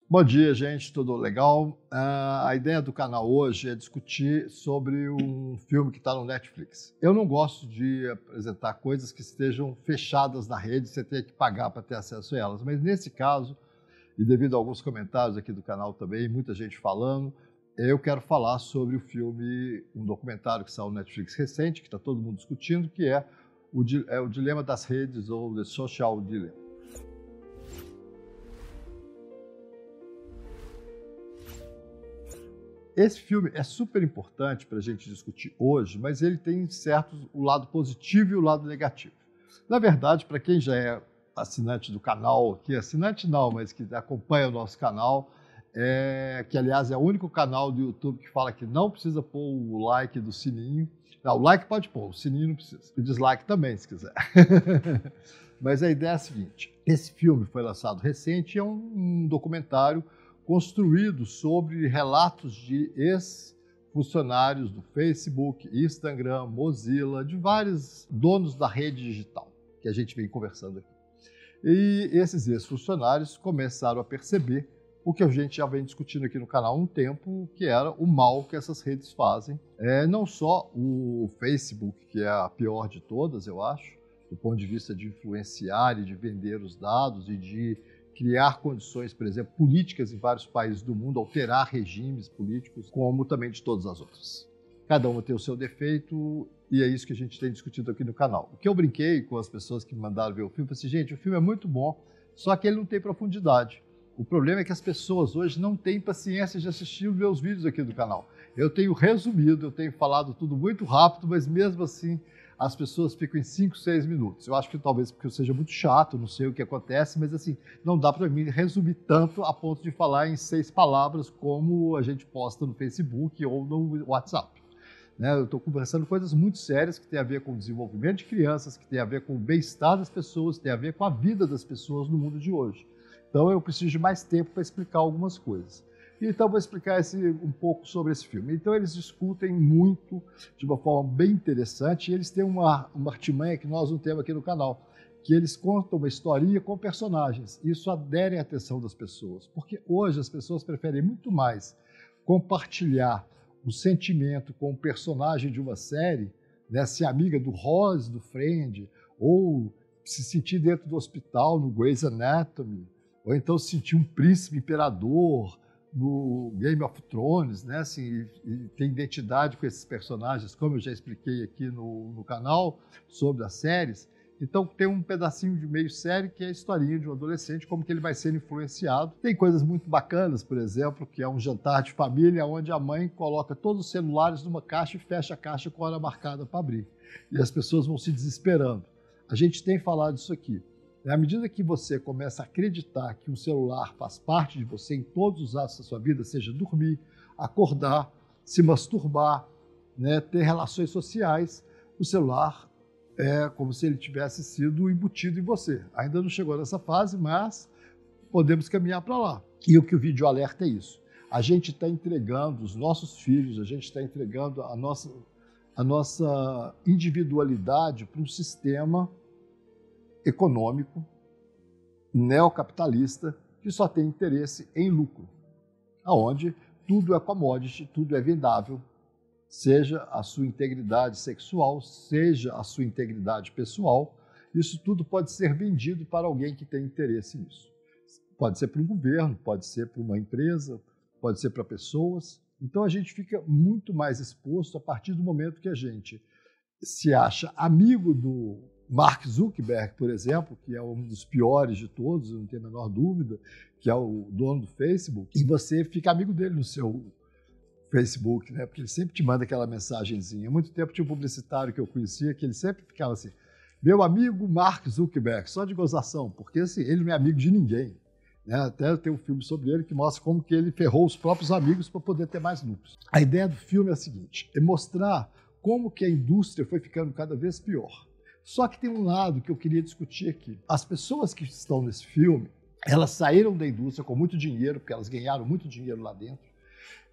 Bom dia, gente, tudo legal? A ideia do canal hoje é discutir sobre um filme que está no Netflix. Eu não gosto de apresentar coisas que estejam fechadas na rede, você tem que pagar para ter acesso a elas, mas nesse caso, e devido a alguns comentários aqui do canal também, muita gente falando, eu quero falar sobre o filme, um documentário que saiu no Netflix recente, que está todo mundo discutindo, que é o Dilema das Redes, ou The Social Dilemma. Esse filme é super importante para a gente discutir hoje, mas ele tem certos, o lado positivo e o lado negativo. Na verdade, para quem já é assinante do canal, aqui, assinante não, mas que acompanha o nosso canal, que aliás é o único canal do YouTube que fala que não precisa pôr o like do sininho. Não, o like pode pôr, o sininho não precisa. E o dislike também, se quiser. Mas a ideia é a seguinte: esse filme foi lançado recente e é um documentário construído sobre relatos de ex-funcionários do Facebook, Instagram, Mozilla, de vários donos da rede digital, que a gente vem conversando aqui. E esses ex-funcionários começaram a perceber o que a gente já vem discutindo aqui no canal há um tempo, que era o mal que essas redes fazem. Não só o Facebook, que é a pior de todas, eu acho, do ponto de vista de influenciar e de vender os dados e de criar condições, por exemplo, políticas em vários países do mundo, alterar regimes políticos, como também de todas as outras. Cada uma tem o seu defeito e é isso que a gente tem discutido aqui no canal. O que eu brinquei com as pessoas que me mandaram ver o filme, falei assim, gente, o filme é muito bom, só que ele não tem profundidade. O problema é que as pessoas hoje não têm paciência de assistir os meus vídeos aqui do canal. Eu tenho resumido, eu tenho falado tudo muito rápido, mas mesmo assim as pessoas ficam em 5, 6 minutos. Eu acho que talvez porque eu seja muito chato, não sei o que acontece, mas assim, não dá para mim resumir tanto a ponto de falar em 6 palavras como a gente posta no Facebook ou no WhatsApp. Eu estou conversando coisas muito sérias que têm a ver com o desenvolvimento de crianças, que têm a ver com o bem-estar das pessoas, que têm a ver com a vida das pessoas no mundo de hoje. Então eu preciso de mais tempo para explicar algumas coisas. Então vou explicar um pouco sobre esse filme. Então eles discutem muito, de uma forma bem interessante, e eles têm uma artimanha que nós não temos aqui no canal, que eles contam uma historinha com personagens. Isso adere à atenção das pessoas, porque hoje as pessoas preferem muito mais compartilhar o sentimento com o personagem de uma série, né, ser amiga do Ross, do Friend, ou se sentir dentro do hospital no Grey's Anatomy, ou então se sentir um príncipe imperador no Game of Thrones, né, assim, e ter identidade com esses personagens, como eu já expliquei aqui no canal sobre as séries. Então tem um pedacinho de meio série que é a historinha de um adolescente, como que ele vai ser influenciado. Tem coisas muito bacanas, por exemplo, que é um jantar de família onde a mãe coloca todos os celulares numa caixa e fecha a caixa com a hora marcada para abrir. E as pessoas vão se desesperando. A gente tem falado disso aqui. À medida que você começa a acreditar que um celular faz parte de você em todos os atos da sua vida, seja dormir, acordar, se masturbar, né, ter relações sociais, o celular é como se ele tivesse sido embutido em você. Ainda não chegou nessa fase, mas podemos caminhar para lá. E o que o vídeo alerta é isso. A gente está entregando os nossos filhos, a gente está entregando a nossa individualidade para um sistema econômico, neocapitalista, que só tem interesse em lucro, onde tudo é commodity, tudo é vendável, seja a sua integridade sexual, seja a sua integridade pessoal, isso tudo pode ser vendido para alguém que tem interesse nisso. Pode ser para um governo, pode ser para uma empresa, pode ser para pessoas. Então a gente fica muito mais exposto a partir do momento que a gente se acha amigo do Mark Zuckerberg, por exemplo, que é um dos piores de todos, eu não tenho a menor dúvida, que é o dono do Facebook, e você fica amigo dele no seu Facebook, né? Porque ele sempre te manda aquela mensagenzinha. Há muito tempo tinha um publicitário que eu conhecia que ele sempre ficava assim, meu amigo Mark Zuckerberg, só de gozação, porque assim, ele não é amigo de ninguém. Né? Até tem um filme sobre ele que mostra como que ele ferrou os próprios amigos para poder ter mais lucros. A ideia do filme é a seguinte, é mostrar como que a indústria foi ficando cada vez pior. Só que tem um lado que eu queria discutir aqui. As pessoas que estão nesse filme, elas saíram da indústria com muito dinheiro, porque elas ganharam muito dinheiro lá dentro.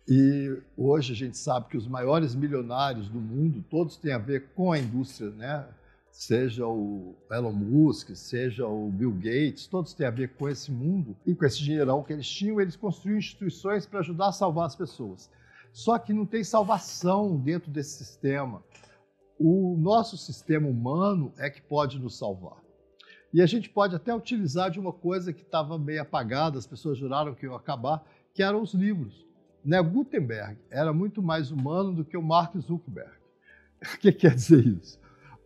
E hoje a gente sabe que os maiores milionários do mundo, todos têm a ver com a indústria, né, seja o Elon Musk, seja o Bill Gates, todos têm a ver com esse mundo e com esse dinheirão que eles tinham, eles construíram instituições para ajudar a salvar as pessoas. Só que não tem salvação dentro desse sistema. O nosso sistema humano é que pode nos salvar. E a gente pode até utilizar de uma coisa que estava meio apagada, as pessoas juraram que ia acabar, que eram os livros. Né? Gutenberg era muito mais humano do que o Mark Zuckerberg. O que quer dizer isso?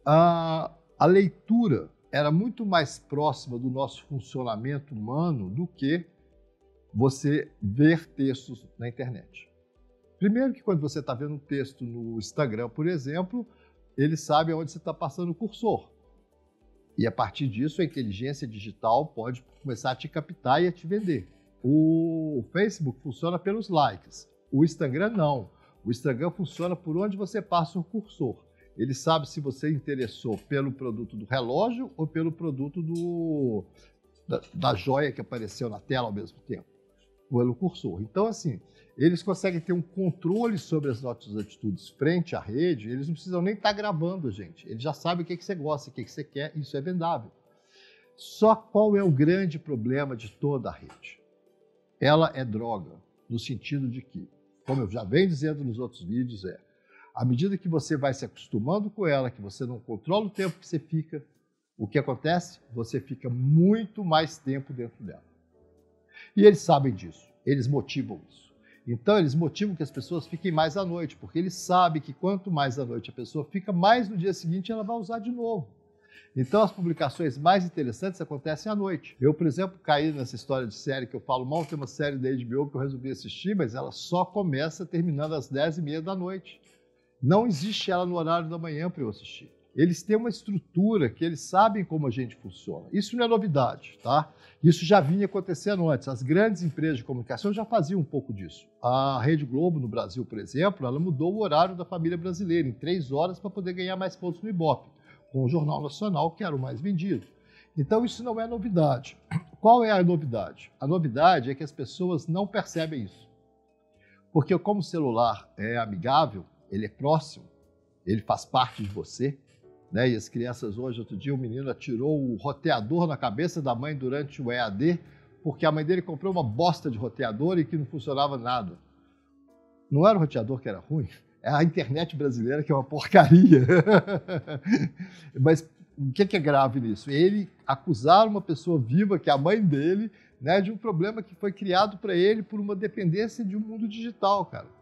A leitura era muito mais próxima do nosso funcionamento humano do que você ver textos na internet. Primeiro que quando você está vendo um texto no Instagram, por exemplo, ele sabe aonde você está passando o cursor. E a partir disso, a inteligência digital pode começar a te captar e a te vender. O Facebook funciona pelos likes. O Instagram não. O Instagram funciona por onde você passa o cursor. Ele sabe se você interessou pelo produto do relógio ou pelo produto da joia que apareceu na tela ao mesmo tempo, pelo cursor. Então, assim, eles conseguem ter um controle sobre as nossas atitudes frente à rede, eles não precisam nem estar gravando a gente. Eles já sabem o que você gosta, o que você quer, isso é vendável. Só qual é o grande problema de toda a rede? Ela é droga, no sentido de que, como eu já venho dizendo nos outros vídeos, à medida que você vai se acostumando com ela, que você não controla o tempo que você fica, o que acontece? Você fica muito mais tempo dentro dela. E eles sabem disso, eles motivam isso. Então, eles motivam que as pessoas fiquem mais à noite, porque eles sabem que quanto mais à noite a pessoa fica, mais no dia seguinte ela vai usar de novo. Então, as publicações mais interessantes acontecem à noite. Eu, por exemplo, caí nessa história de série que eu falo mal, tem uma série da HBO que eu resolvi assistir, mas ela só começa terminando às 10h30 da noite. Não existe ela no horário da manhã para eu assistir. Eles têm uma estrutura que eles sabem como a gente funciona. Isso não é novidade, tá? Isso já vinha acontecendo antes. As grandes empresas de comunicação já faziam um pouco disso. A Rede Globo, no Brasil, por exemplo, ela mudou o horário da família brasileira em 3 horas para poder ganhar mais pontos no Ibope, com o Jornal Nacional, que era o mais vendido. Então, isso não é novidade. Qual é a novidade? A novidade é que as pessoas não percebem isso. Porque como o celular é amigável, ele é próximo, ele faz parte de você, né? E as crianças hoje, outro dia, o menino atirou o roteador na cabeça da mãe durante o EAD, porque a mãe dele comprou uma bosta de roteador e que não funcionava nada. Não era o roteador que era ruim, é a internet brasileira que é uma porcaria. Mas o que é grave nisso? Ele acusar uma pessoa viva, que é a mãe dele, né, de um problema que foi criado para ele por uma dependência de um mundo digital, cara.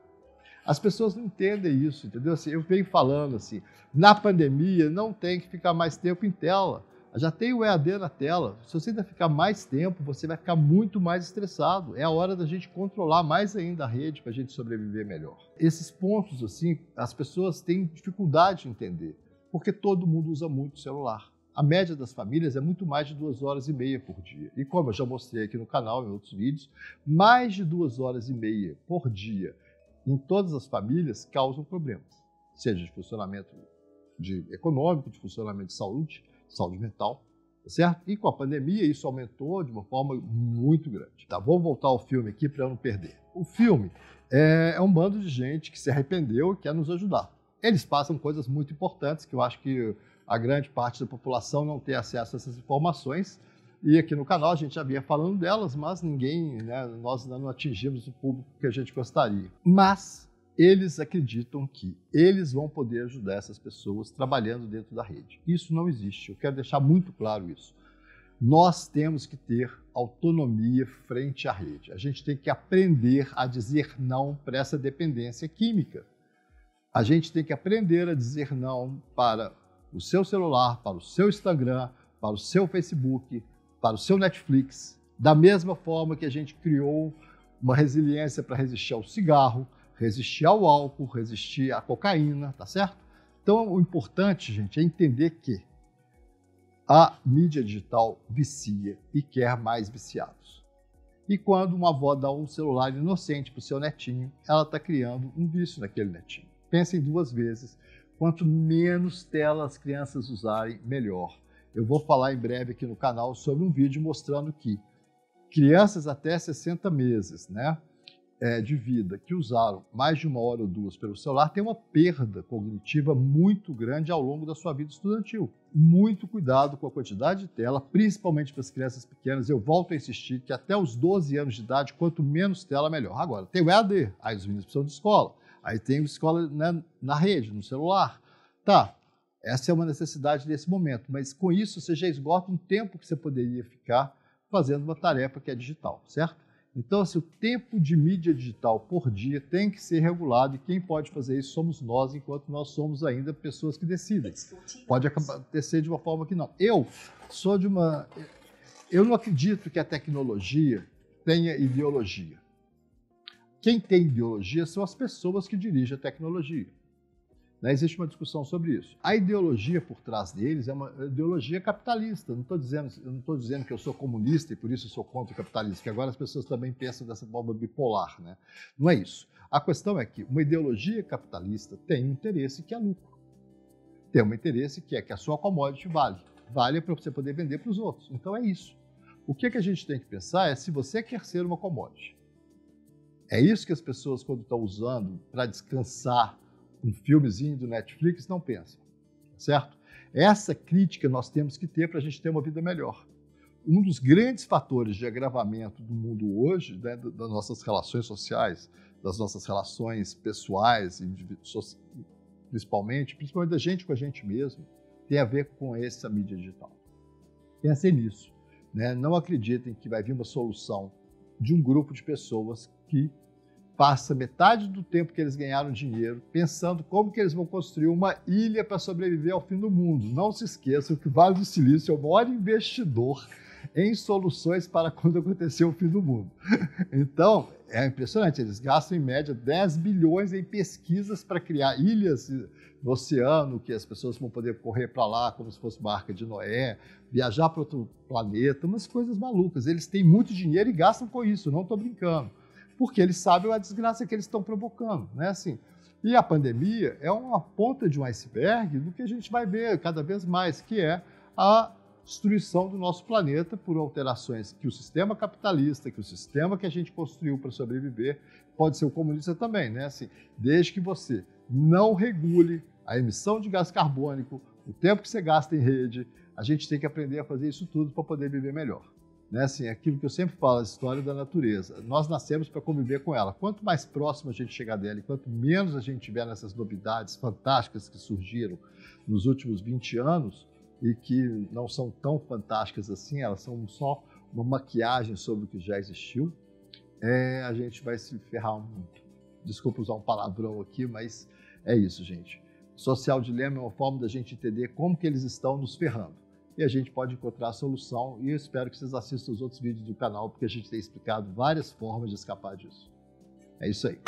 As pessoas não entendem isso, entendeu? Assim, eu venho falando assim, na pandemia não tem que ficar mais tempo em tela. Já tem o EAD na tela. Se você ainda ficar mais tempo, você vai ficar muito mais estressado. É a hora da gente controlar mais ainda a rede para a gente sobreviver melhor. Esses pontos, assim, as pessoas têm dificuldade de entender, porque todo mundo usa muito celular. A média das famílias é muito mais de 2h30 por dia. E como eu já mostrei aqui no canal, em outros vídeos, mais de 2h30 por dia em todas as famílias causam problemas, seja de funcionamento econômico, de funcionamento de saúde mental, tá certo? E com a pandemia isso aumentou de uma forma muito grande. Tá, vou voltar ao filme aqui para eu não perder. O filme é um bando de gente que se arrependeu e quer nos ajudar. Eles passam coisas muito importantes que eu acho que a grande parte da população não tem acesso a essas informações. E aqui no canal a gente já vinha falando delas, mas ninguém, né, nós ainda não atingimos o público que a gente gostaria. Mas eles acreditam que eles vão poder ajudar essas pessoas trabalhando dentro da rede. Isso não existe, eu quero deixar muito claro isso. Nós temos que ter autonomia frente à rede. A gente tem que aprender a dizer não para essa dependência química. A gente tem que aprender a dizer não para o seu celular, para o seu Instagram, para o seu Facebook, para o seu Netflix, da mesma forma que a gente criou uma resiliência para resistir ao cigarro, resistir ao álcool, resistir à cocaína, tá certo? Então, o importante, gente, é entender que a mídia digital vicia e quer mais viciados. E quando uma avó dá um celular inocente para o seu netinho, ela está criando um vício naquele netinho. Pensem 2 vezes, quanto menos tela as crianças usarem, melhor. Eu vou falar em breve aqui no canal sobre um vídeo mostrando que crianças até 60 meses, né, de vida que usaram mais de 1 hora ou 2 pelo celular tem uma perda cognitiva muito grande ao longo da sua vida estudantil. Muito cuidado com a quantidade de tela, principalmente para as crianças pequenas. Eu volto a insistir que até os 12 anos de idade, quanto menos tela, melhor. Agora, tem o EAD, aí os meninos precisam de escola. Aí tem escola, né, na rede, no celular. Tá, essa é uma necessidade desse momento, mas com isso você já esgota um tempo que você poderia ficar fazendo uma tarefa que é digital, certo? Então, assim, o tempo de mídia digital por dia tem que ser regulado e quem pode fazer isso somos nós, enquanto nós somos ainda pessoas que decidem. Pode acontecer de uma forma que não. Eu não acredito que a tecnologia tenha ideologia. Quem tem ideologia são as pessoas que dirigem a tecnologia. Né? Existe uma discussão sobre isso. A ideologia por trás deles é uma ideologia capitalista. Eu não estou dizendo que eu sou comunista e por isso eu sou contra o capitalismo, que agora as pessoas também pensam dessa forma bipolar. Né? Não é isso. A questão é que uma ideologia capitalista tem um interesse que é lucro. Tem um interesse que é que a sua commodity vale para você poder vender para os outros. Então é isso. O que a gente tem que pensar é se você quer ser uma commodity. É isso que as pessoas, quando estão usando para descansar um filmezinho do Netflix, não pensam, certo? Essa crítica nós temos que ter para a gente ter uma vida melhor. Um dos grandes fatores de agravamento do mundo hoje, né, das nossas relações sociais, das nossas relações pessoais, principalmente da gente com a gente mesmo, tem a ver com essa mídia digital. Pensem nisso. Né? Não acreditem que vai vir uma solução de um grupo de pessoas que passa metade do tempo que eles ganharam dinheiro pensando como que eles vão construir uma ilha para sobreviver ao fim do mundo. Não se esqueçam que o Vale do Silício é o maior investidor em soluções para quando acontecer o fim do mundo. Então, é impressionante, eles gastam em média 10 bilhões em pesquisas para criar ilhas no oceano, que as pessoas vão poder correr para lá como se fosse uma arca de Noé, viajar para outro planeta, umas coisas malucas. Eles têm muito dinheiro e gastam com isso, não estou brincando. Porque eles sabem a desgraça que eles estão provocando, né? Assim, e a pandemia é uma ponta de um iceberg do que a gente vai ver cada vez mais, que é a destruição do nosso planeta por alterações que o sistema capitalista, que o sistema que a gente construiu para sobreviver, pode ser o comunista também, né? Assim, desde que você não regule a emissão de gás carbônico, o tempo que você gasta em rede, a gente tem que aprender a fazer isso tudo para poder viver melhor. Né, assim, aquilo que eu sempre falo, a história da natureza. Nós nascemos para conviver com ela. Quanto mais próximo a gente chegar dela e quanto menos a gente tiver nessas novidades fantásticas que surgiram nos últimos 20 anos e que não são tão fantásticas assim, elas são só uma maquiagem sobre o que já existiu, a gente vai se ferrar muito. Desculpa usar um palavrão aqui, mas é isso, gente. Social Dilema é uma forma da gente entender como que eles estão nos ferrando. E a gente pode encontrar a solução, e eu espero que vocês assistam os outros vídeos do canal, porque a gente tem explicado várias formas de escapar disso. É isso aí.